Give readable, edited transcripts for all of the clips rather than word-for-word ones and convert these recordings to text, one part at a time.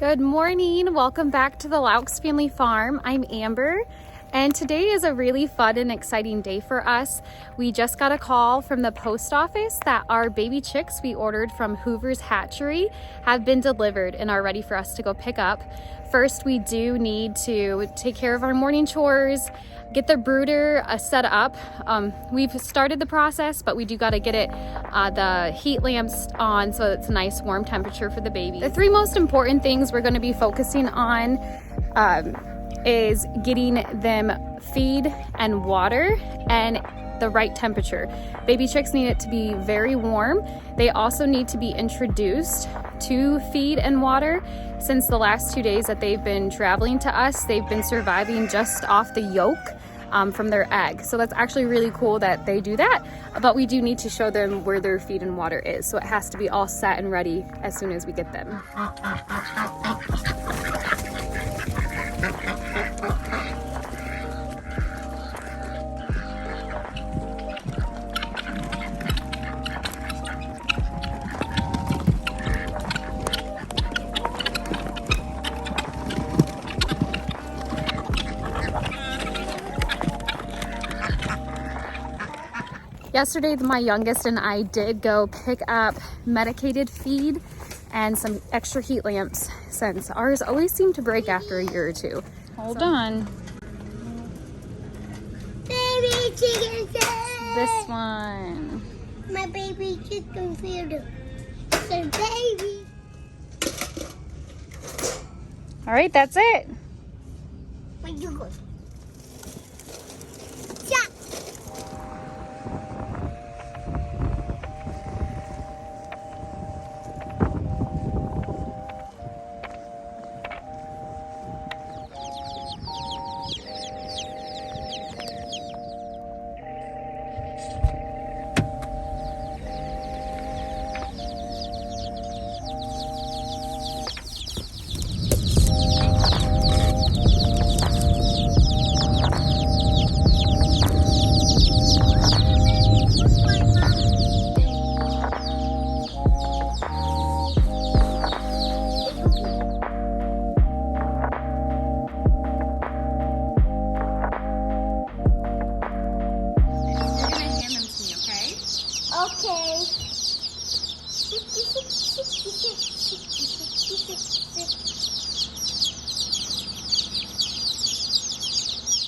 Good morning. Welcome back to the Laux family farm. I'm Amber, and today is a really fun and exciting day for us. We just got a call from the post office that our baby chicks we ordered from Hoover's Hatchery have been delivered and are ready for us to go pick up. First, we do need to take care of our morning chores, get the brooder set up. We've started the process, but we do got to get it the heat lamps on so it's a nice warm temperature for the baby. The three most important things we're going to be focusing on is getting them feed and water and the right temperature. Baby chicks need it to be very warm. They also need to be introduced to feed and water. Since the last 2 days that they've been traveling to us, they've been surviving just off the yolk from their egg. So that's actually really cool that they do that, but we do need to show them where their feed and water is. So it has to be all set and ready as soon as we get them. Yesterday, my youngest and I did go pick up medicated feed and some extra heat lamps since ours always seem to break after a year or two. Hold on. Baby chicken feed. This one. My baby chicken feed. So baby. All right, that's it. Where you go? Okay.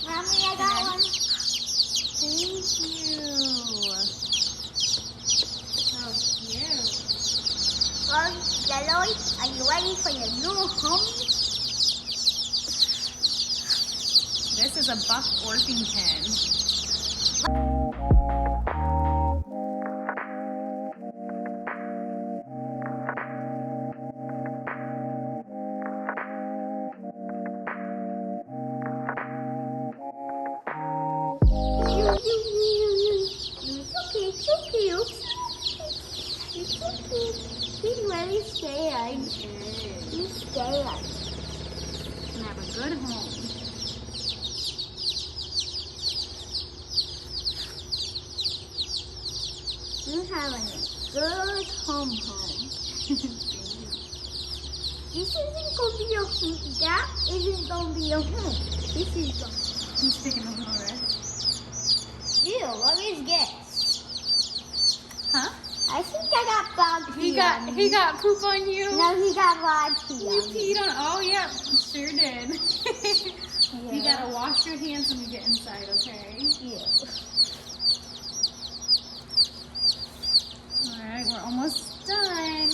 Mommy, I got one. Thank you. So cute. Well, Yellow, are you ready for your new home? This is a buff Orpington. He's really scared. He's scared. And have a good home. You're having a good home. This isn't gonna be your home. That isn't gonna be your home. This is gonna. He's taking a little rest. Ew, what is this? Huh? I think I got bog pee on me. He got poop on you? No, he got bog pee You on me. peed on, oh yeah, sure did. Yeah. You gotta wash your hands when you get inside, okay? Yeah. Alright, we're almost done.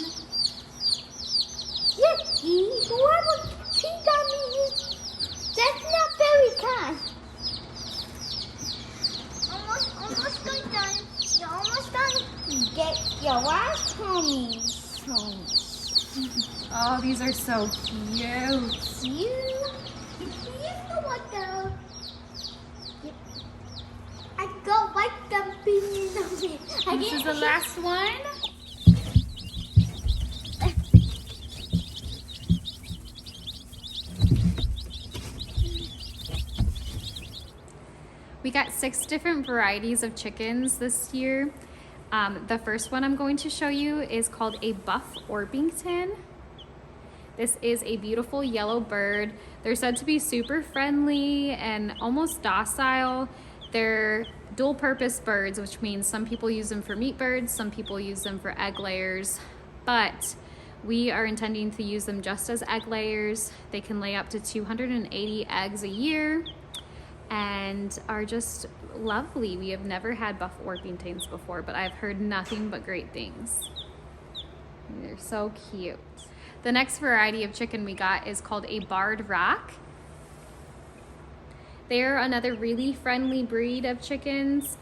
Yucky, whoever peed on me, that's not very kind. Almost done. You're almost done. Get your last homies. Oh, these are so cute. Here's the water. I don't like them being on me. This is the last one. We got 6 different varieties of chickens this year. The first one I'm going to show you is called a buff Orpington. This is a beautiful yellow bird. They're said to be super friendly and almost docile. They're dual purpose birds, which means some people use them for meat birds, some people use them for egg layers, but we are intending to use them just as egg layers. They can lay up to 280 eggs a year and are just lovely. We have never had buff Orpingtons before, but I've heard nothing but great things. They're so cute. The next variety of chicken we got is called a barred rock. They're another really friendly breed of chickens.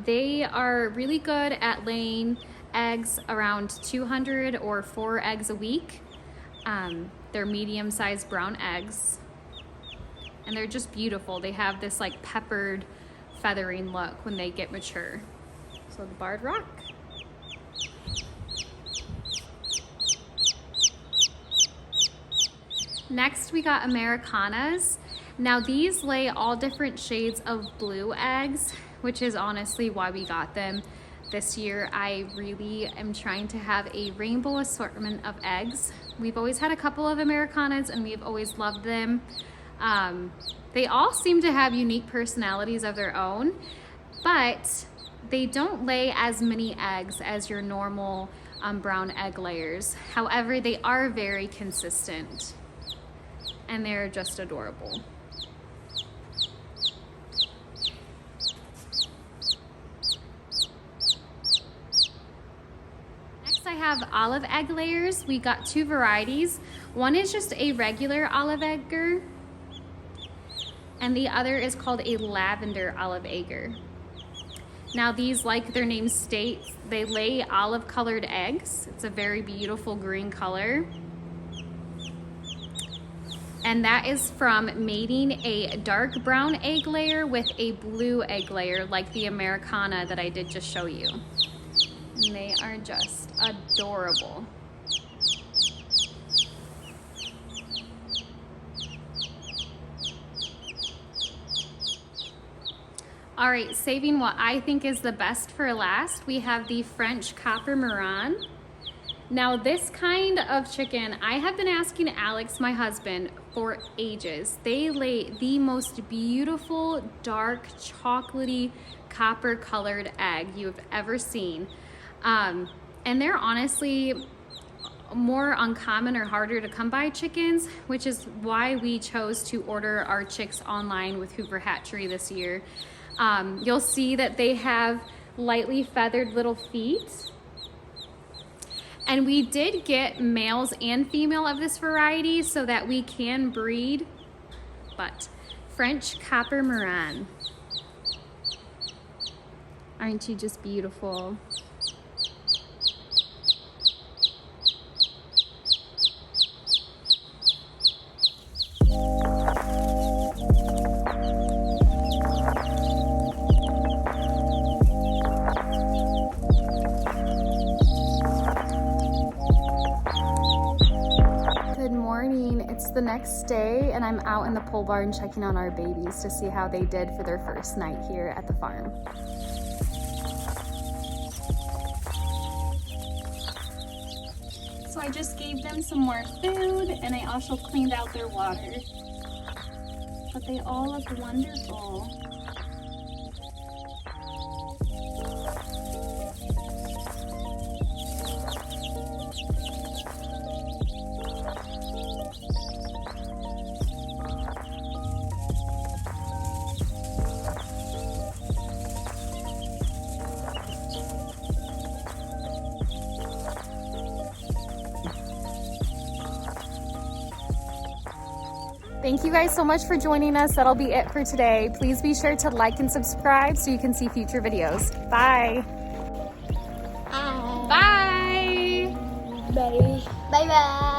They are really good at laying eggs around 200 or 4 eggs a week. They're medium-sized brown eggs. And they're just beautiful. They have this like peppered feathering look when they get mature. So the barred rock. Next we got Americanas. Now these lay all different shades of blue eggs, which is honestly why we got them. This year I really am trying to have a rainbow assortment of eggs. We've always had a couple of Americanas and we've always loved them. They all seem to have unique personalities of their own, but they don't lay as many eggs as your normal brown egg layers. However, they are very consistent and they're just adorable. Next I have olive egg layers. We got 2 varieties. One is just a regular olive egger and the other is called a lavender olive egger. Now these, like their name states, they lay olive colored eggs. It's a very beautiful green color. And that is from mating a dark brown egg layer with a blue egg layer like the Americana that I did just show you. And they are just adorable. All right, saving what I think is the best for last, we have the French copper maran. Now this kind of chicken, I have been asking Alex, my husband, for ages. They lay the most beautiful, dark, chocolatey, copper colored egg you've ever seen. And they're honestly more uncommon or harder to come by chickens, which is why we chose to order our chicks online with Hoover Hatchery this year. You'll see that they have lightly feathered little feet. And we did get males and female of this variety so that we can breed, but French copper maran. Aren't you just beautiful? It's the next day and I'm out in the pole barn checking on our babies to see how they did for their first night here at the farm. So I just gave them some more food and I also cleaned out their water. But they all look wonderful. Thank you guys so much for joining us. That'll be it for today. Please be sure to like and subscribe so you can see future videos. Bye. Bye. Bye. Bye. Bye.